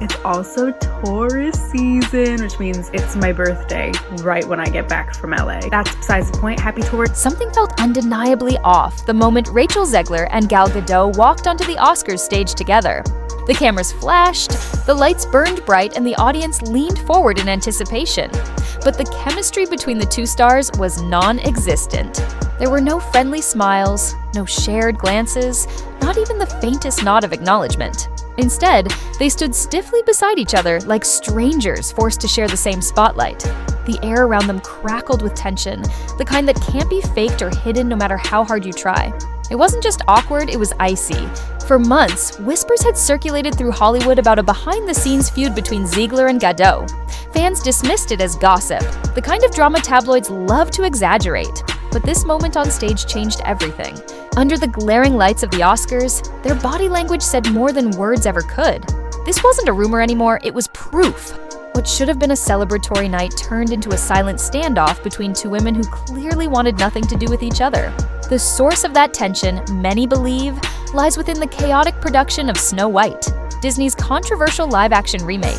It's also Taurus season, which means it's my birthday right when I get back from LA. That's besides the point. Happy Taurus. Something felt undeniably off the moment Rachel Zegler and Gal Gadot walked onto the Oscars stage together. The cameras flashed, the lights burned bright, and the audience leaned forward in anticipation. But the chemistry between the two stars was non-existent. There were no friendly smiles, no shared glances, not even the faintest nod of acknowledgement. Instead, they stood stiffly beside each other like strangers forced to share the same spotlight. The air around them crackled with tension, the kind that can't be faked or hidden no matter how hard you try. It wasn't just awkward, it was icy. For months, whispers had circulated through Hollywood about a behind-the-scenes feud between Zegler and Gadot. Fans dismissed it as gossip, the kind of drama tabloids love to exaggerate. But this moment on stage changed everything. Under the glaring lights of the Oscars, their body language said more than words ever could. This wasn't a rumor anymore, it was proof. What should have been a celebratory night turned into a silent standoff between two women who clearly wanted nothing to do with each other. The source of that tension, many believe, lies within the chaotic production of Snow White, Disney's controversial live-action remake.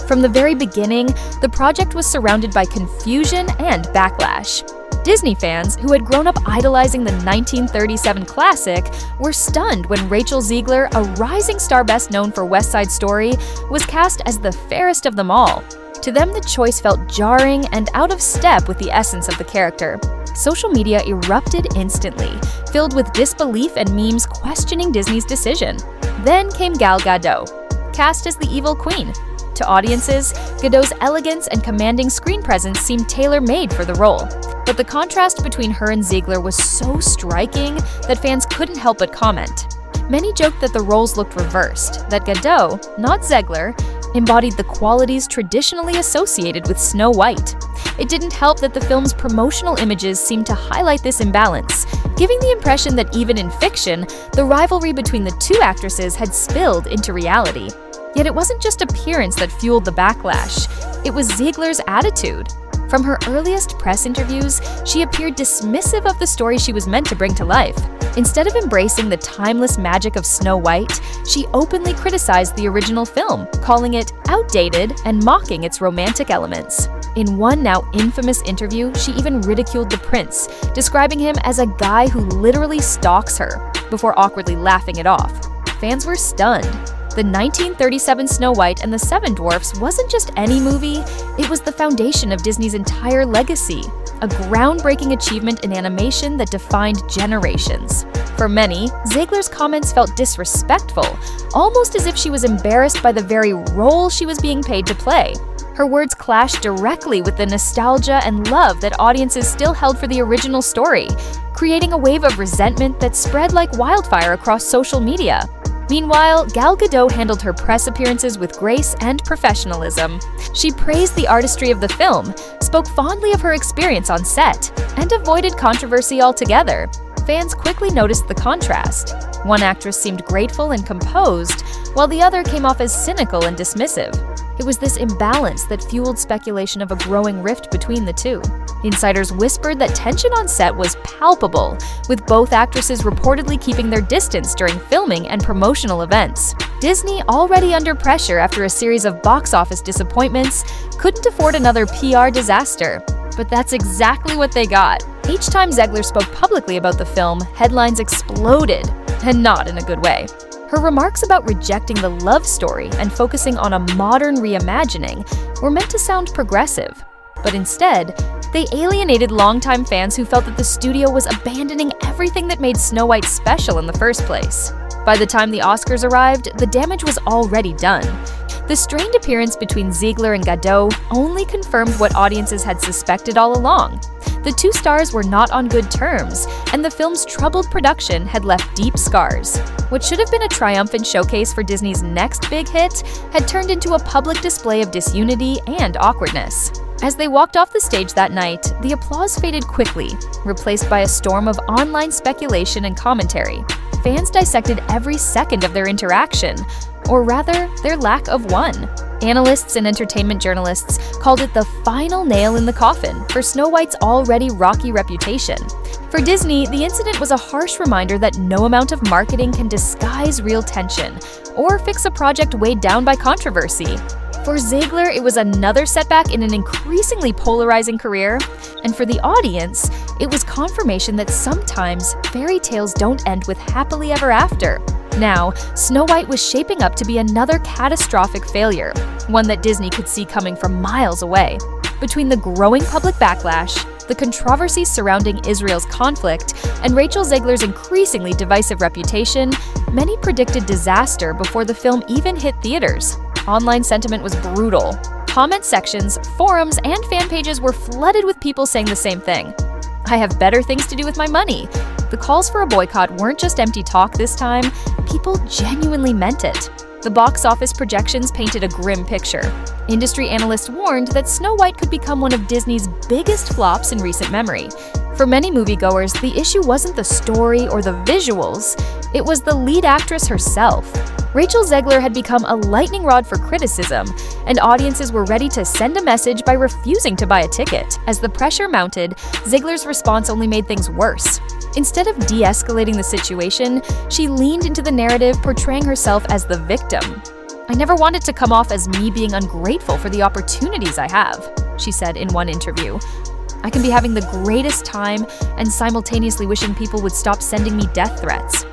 From the very beginning, the project was surrounded by confusion and backlash. Disney fans, who had grown up idolizing the 1937 classic, were stunned when Rachel Zegler, a rising star best known for West Side Story, was cast as the fairest of them all. To them, the choice felt jarring and out of step with the essence of the character. Social media erupted instantly, filled with disbelief and memes questioning Disney's decision. Then came Gal Gadot, cast as the evil queen. To audiences, Gadot's elegance and commanding screen presence seemed tailor-made for the role. But the contrast between her and Zegler was so striking that fans couldn't help but comment. Many joked that the roles looked reversed, that Gadot, not Zegler, embodied the qualities traditionally associated with Snow White. It didn't help that the film's promotional images seemed to highlight this imbalance, giving the impression that even in fiction, the rivalry between the two actresses had spilled into reality. Yet it wasn't just appearance that fueled the backlash, it was Zegler's attitude. From her earliest press interviews, she appeared dismissive of the story she was meant to bring to life. Instead of embracing the timeless magic of Snow White, she openly criticized the original film, calling it outdated and mocking its romantic elements. In one now infamous interview, she even ridiculed the prince, describing him as a guy who literally stalks her, before awkwardly laughing it off. Fans were stunned. The 1937 Snow White and the Seven Dwarfs wasn't just any movie, it was the foundation of Disney's entire legacy, a groundbreaking achievement in animation that defined generations. For many, Zegler's comments felt disrespectful, almost as if she was embarrassed by the very role she was being paid to play. Her words clashed directly with the nostalgia and love that audiences still held for the original story, creating a wave of resentment that spread like wildfire across social media. Meanwhile, Gal Gadot handled her press appearances with grace and professionalism. She praised the artistry of the film, spoke fondly of her experience on set, and avoided controversy altogether. Fans quickly noticed the contrast. One actress seemed grateful and composed, while the other came off as cynical and dismissive. It was this imbalance that fueled speculation of a growing rift between the two. Insiders whispered that tension on set was palpable, with both actresses reportedly keeping their distance during filming and promotional events. Disney, already under pressure after a series of box office disappointments, couldn't afford another PR disaster. But that's exactly what they got. Each time Zegler spoke publicly about the film, headlines exploded, and not in a good way. Her remarks about rejecting the love story and focusing on a modern reimagining were meant to sound progressive. But instead, they alienated longtime fans who felt that the studio was abandoning everything that made Snow White special in the first place. By the time the Oscars arrived, the damage was already done. The strained appearance between Zegler and Gadot only confirmed what audiences had suspected all along. The two stars were not on good terms, and the film's troubled production had left deep scars. What should have been a triumphant showcase for Disney's next big hit had turned into a public display of disunity and awkwardness. As they walked off the stage that night, the applause faded quickly, replaced by a storm of online speculation and commentary. Fans dissected every second of their interaction, or rather, their lack of one. Analysts and entertainment journalists called it the final nail in the coffin for Snow White's already rocky reputation. For For Disney, the incident was a harsh reminder that no amount of marketing can disguise real tension or fix a project weighed down by controversy. For Zegler, it was another setback in an increasingly polarizing career, and for the audience, it was confirmation that sometimes fairy tales don't end with happily ever after. Now, Snow White was shaping up to be another catastrophic failure, one that Disney could see coming from miles away. Between the growing public backlash, the controversies surrounding Israel's conflict, and Rachel Zegler's increasingly divisive reputation, many predicted disaster before the film even hit theaters. Online sentiment was brutal. Comment sections, forums, and fan pages were flooded with people saying the same thing. I have better things to do with my money. The calls for a boycott weren't just empty talk this time, people genuinely meant it. The box office projections painted a grim picture. Industry analysts warned that Snow White could become one of Disney's biggest flops in recent memory. For many moviegoers, the issue wasn't the story or the visuals, it was the lead actress herself. Rachel Zegler had become a lightning rod for criticism, and audiences were ready to send a message by refusing to buy a ticket. As the pressure mounted, Zegler's response only made things worse. Instead of de-escalating the situation, she leaned into the narrative, portraying herself as the victim. "I never wanted to come off as me being ungrateful for the opportunities I have," she said in one interview. "I can be having the greatest time and simultaneously wishing people would stop sending me death threats."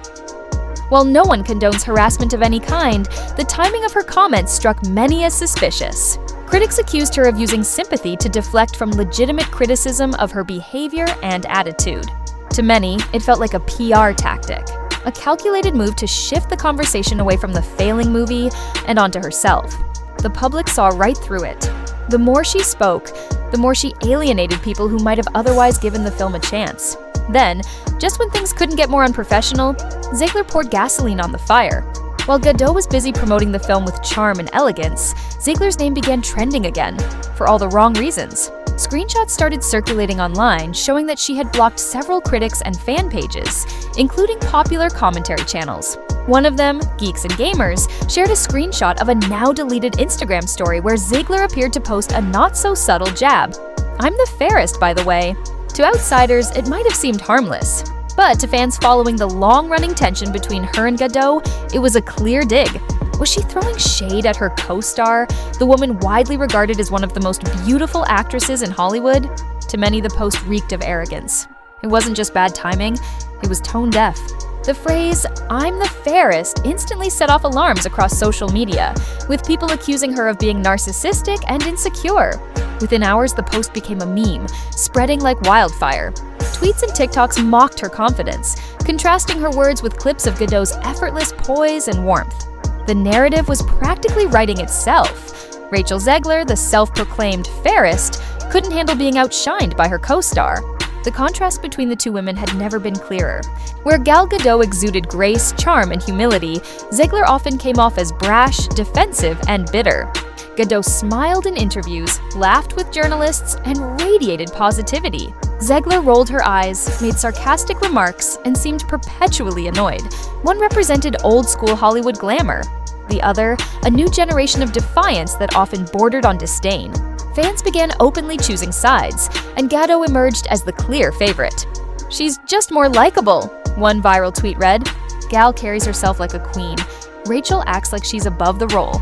While no one condones harassment of any kind, the timing of her comments struck many as suspicious. Critics accused her of using sympathy to deflect from legitimate criticism of her behavior and attitude. To many, it felt like a PR tactic, a calculated move to shift the conversation away from the failing movie and onto herself. The public saw right through it. The more she spoke, the more she alienated people who might have otherwise given the film a chance. Then, just when things couldn't get more unprofessional, Zegler poured gasoline on the fire. While Gadot was busy promoting the film with charm and elegance, Zegler's name began trending again, for all the wrong reasons. Screenshots started circulating online showing that she had blocked several critics and fan pages, including popular commentary channels. One of them, Geeks and Gamers, shared a screenshot of a now-deleted Instagram story where Zegler appeared to post a not-so-subtle jab. "I'm the fairest, by the way." To outsiders, it might have seemed harmless. But to fans following the long-running tension between her and Gadot, it was a clear dig. Was she throwing shade at her co-star, the woman widely regarded as one of the most beautiful actresses in Hollywood? To many, the post reeked of arrogance. It wasn't just bad timing, it was tone deaf. The phrase, "I'm the fairest," instantly set off alarms across social media, with people accusing her of being narcissistic and insecure. Within hours, the post became a meme, spreading like wildfire. Tweets and TikToks mocked her confidence, contrasting her words with clips of Gadot's effortless poise and warmth. The narrative was practically writing itself. Rachel Zegler, the self-proclaimed fairest, couldn't handle being outshined by her co-star. The contrast between the two women had never been clearer. Where Gal Gadot exuded grace, charm, and humility, Zegler often came off as brash, defensive, and bitter. Gadot smiled in interviews, laughed with journalists, and radiated positivity. Zegler rolled her eyes, made sarcastic remarks, and seemed perpetually annoyed. One represented old-school Hollywood glamour. The other, a new generation of defiance that often bordered on disdain. Fans began openly choosing sides, and Gadot emerged as the clear favorite. "She's just more likable," one viral tweet read. "Gal carries herself like a queen. Rachel acts like she's above the role."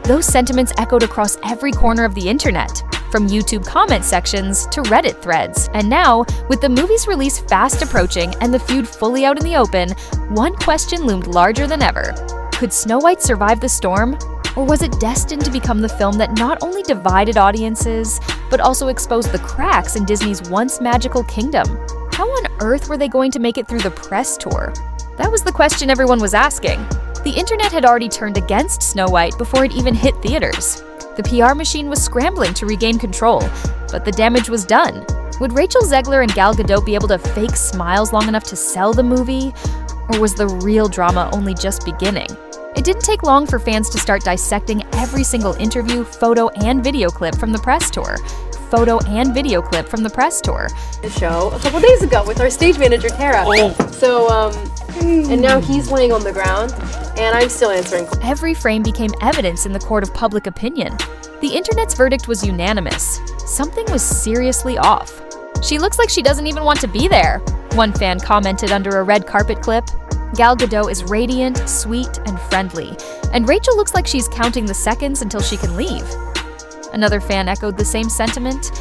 Those sentiments echoed across every corner of the internet, from YouTube comment sections to Reddit threads. And now, with the movie's release fast approaching and the feud fully out in the open, one question loomed larger than ever. Could Snow White survive the storm? Or was it destined to become the film that not only divided audiences, but also exposed the cracks in Disney's once magical kingdom? How on earth were they going to make it through the press tour? That was the question everyone was asking. The internet had already turned against Snow White before it even hit theaters. The PR machine was scrambling to regain control, but the damage was done. Would Rachel Zegler and Gal Gadot be able to fake smiles long enough to sell the movie? Or was the real drama only just beginning? It didn't take long for fans to start dissecting every single interview, photo, and video clip from the press tour. The show a couple days ago with our stage manager, Tara. And now he's laying on the ground, and I'm still answering. Every frame became evidence in the court of public opinion. The internet's verdict was unanimous. Something was seriously off. "She looks like she doesn't even want to be there," one fan commented under a red carpet clip. Gal Gadot is radiant, sweet, and friendly, and Rachel looks like she's counting the seconds until she can leave. Another fan echoed the same sentiment.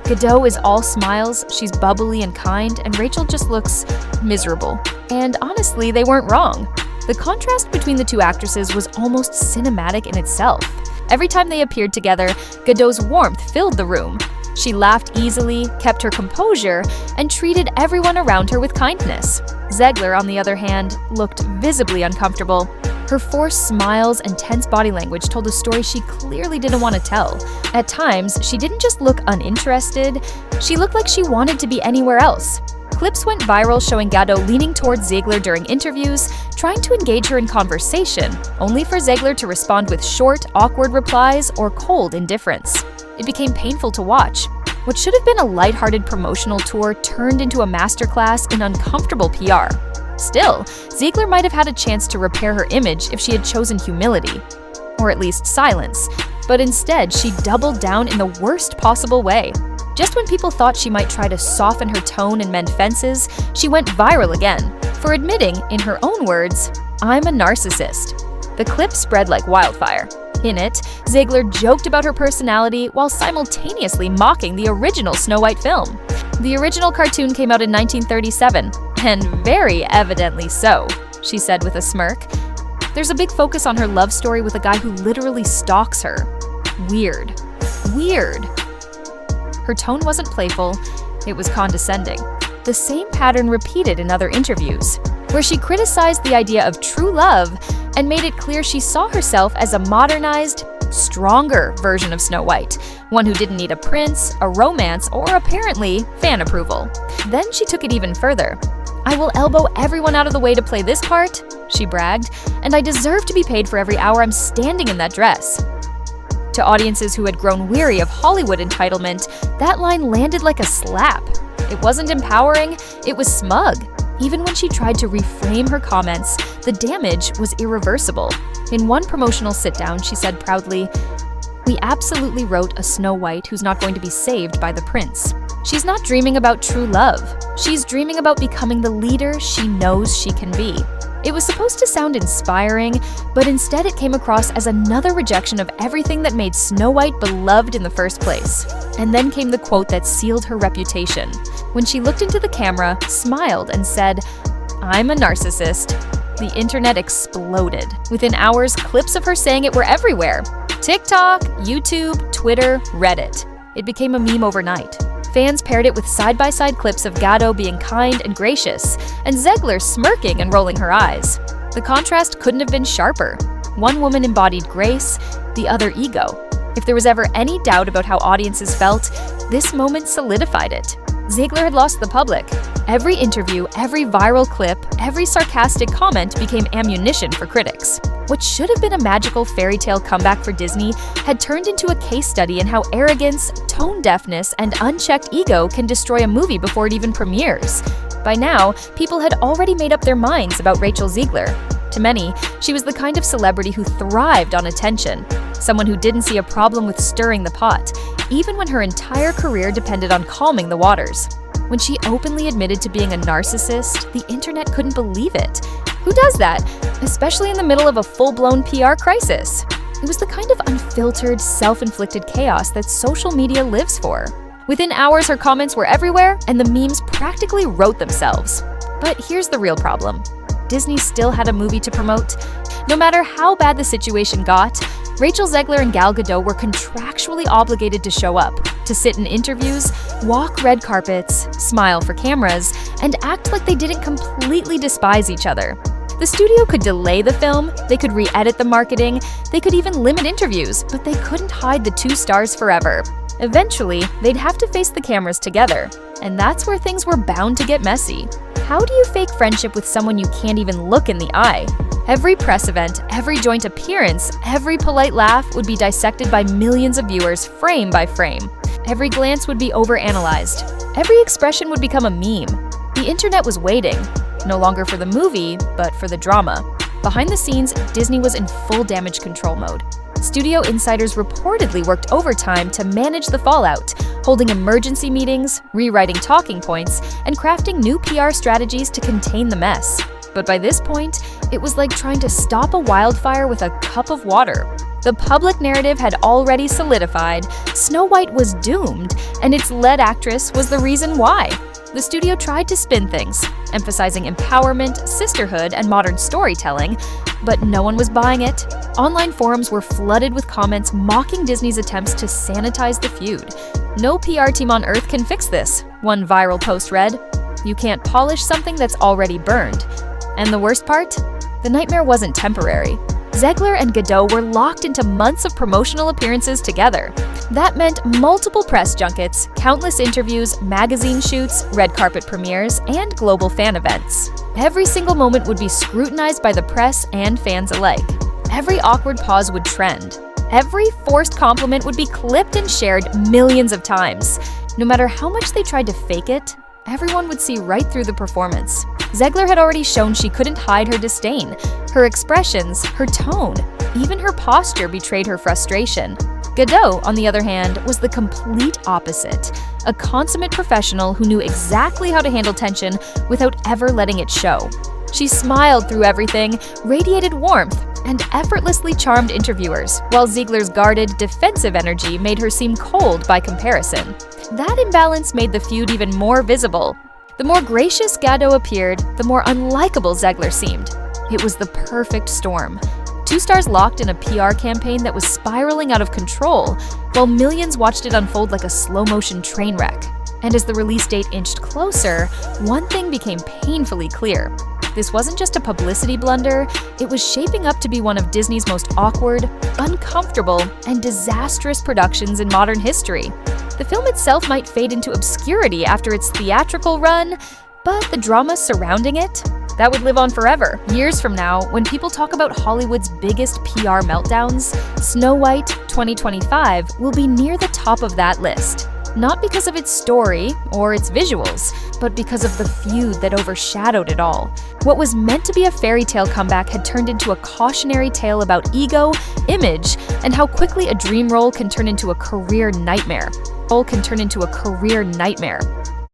Gadot is all smiles, she's bubbly and kind, and Rachel just looks miserable. And honestly, they weren't wrong. The contrast between the two actresses was almost cinematic in itself. Every time they appeared together, Gadot's warmth filled the room. She laughed easily, kept her composure, and treated everyone around her with kindness. Zegler, on the other hand, looked visibly uncomfortable. Her forced smiles and tense body language told a story she clearly didn't want to tell. At times, she didn't just look uninterested, she looked like she wanted to be anywhere else. Clips went viral showing Gadot leaning towards Zegler during interviews, trying to engage her in conversation, only for Zegler to respond with short, awkward replies or cold indifference. It became painful to watch. What should have been a lighthearted promotional tour turned into a masterclass in uncomfortable PR. Still, Zegler might have had a chance to repair her image if she had chosen humility, or at least silence, but instead she doubled down in the worst possible way. Just when people thought she might try to soften her tone and mend fences, she went viral again, for admitting, in her own words, "I'm a narcissist." The clip spread like wildfire. In it, Zegler joked about her personality while simultaneously mocking the original Snow White film. The original cartoon came out in 1937, and very evidently so, she said with a smirk. There's a big focus on her love story with a guy who literally stalks her. Weird. Weird. Her tone wasn't playful, it was condescending. The same pattern repeated in other interviews, where she criticized the idea of true love and made it clear she saw herself as a modernized, stronger version of Snow White, one who didn't need a prince, a romance, or apparently fan approval. Then she took it even further. "I will elbow everyone out of the way to play this part," she bragged, "and I deserve to be paid for every hour I'm standing in that dress." To audiences who had grown weary of Hollywood entitlement, that line landed like a slap. It wasn't empowering, it was smug. Even when she tried to reframe her comments, the damage was irreversible. In one promotional sit-down, she said proudly, "We absolutely wrote a Snow White who's not going to be saved by the prince. She's not dreaming about true love. She's dreaming about becoming the leader she knows she can be." It was supposed to sound inspiring, but instead it came across as another rejection of everything that made Snow White beloved in the first place. And then came the quote that sealed her reputation. When she looked into the camera, smiled, and said, "I'm a narcissist," the internet exploded. Within hours, clips of her saying it were everywhere. TikTok, YouTube, Twitter, Reddit. It became a meme overnight. Fans paired it with side-by-side clips of Gadot being kind and gracious, and Zegler smirking and rolling her eyes. The contrast couldn't have been sharper. One woman embodied grace, the other ego. If there was ever any doubt about how audiences felt, this moment solidified it. Zegler had lost the public. Every interview, every viral clip, every sarcastic comment became ammunition for critics. What should have been a magical fairy tale comeback for Disney had turned into a case study in how arrogance, tone deafness, and unchecked ego can destroy a movie before it even premieres. By now, people had already made up their minds about Rachel Zegler. To many, she was the kind of celebrity who thrived on attention, someone who didn't see a problem with stirring the pot, even when her entire career depended on calming the waters. When she openly admitted to being a narcissist, the internet couldn't believe it. Who does that, especially in the middle of a full-blown PR crisis? It was the kind of unfiltered, self-inflicted chaos that social media lives for. Within hours, her comments were everywhere, and the memes practically wrote themselves. But here's the real problem. Disney still had a movie to promote. No matter how bad the situation got, Rachel Zegler and Gal Gadot were contractually obligated to show up, to sit in interviews, walk red carpets, smile for cameras, and act like they didn't completely despise each other. The studio could delay the film, they could re-edit the marketing, they could even limit interviews, but they couldn't hide the two stars forever. Eventually, they'd have to face the cameras together, and that's where things were bound to get messy. How do you fake friendship with someone you can't even look in the eye? Every press event, every joint appearance, every polite laugh would be dissected by millions of viewers frame by frame. Every glance would be overanalyzed. Every expression would become a meme. The internet was waiting, no longer for the movie, but for the drama. Behind the scenes, Disney was in full damage control mode. studio insiders reportedly worked overtime to manage the fallout, holding emergency meetings, rewriting talking points, and crafting new PR strategies to contain the mess. But by this point, it was like trying to stop a wildfire with a cup of water. The public narrative had already solidified. Snow White was doomed, and its lead actress was the reason why. The studio tried to spin things, emphasizing empowerment, sisterhood, and modern storytelling, but no one was buying it. Online forums were flooded with comments mocking Disney's attempts to sanitize the feud. "No PR team on Earth can fix this," one viral post read. "You can't polish something that's already burned." And the worst part? The nightmare wasn't temporary. Zegler and Gadot were locked into months of promotional appearances together. That meant multiple press junkets, countless interviews, magazine shoots, red carpet premieres, and global fan events. Every single moment would be scrutinized by the press and fans alike. Every awkward pause would trend. Every forced compliment would be clipped and shared millions of times. No matter how much they tried to fake it, everyone would see right through the performance. Zegler had already shown she couldn't hide her disdain. Her expressions, her tone, even her posture betrayed her frustration. Gadot, on the other hand, was the complete opposite. A consummate professional who knew exactly how to handle tension without ever letting it show. She smiled through everything, radiated warmth, and effortlessly charmed interviewers, while Ziegler's guarded, defensive energy made her seem cold by comparison. That imbalance made the feud even more visible. The more gracious Gadot appeared, the more unlikable Zegler seemed. It was the perfect storm. Two stars locked in a PR campaign that was spiraling out of control, while millions watched it unfold like a slow-motion train wreck. And as the release date inched closer, one thing became painfully clear. This wasn't just a publicity blunder, it was shaping up to be one of Disney's most awkward, uncomfortable, and disastrous productions in modern history. The film itself might fade into obscurity after its theatrical run, but the drama surrounding it, that would live on forever. Years from now, when people talk about Hollywood's biggest PR meltdowns, Snow White 2025 will be near the top of that list. Not because of its story or its visuals, but because of the feud that overshadowed it all. What was meant to be a fairy tale comeback had turned into a cautionary tale about ego, image, and how quickly a dream role can turn into a career nightmare.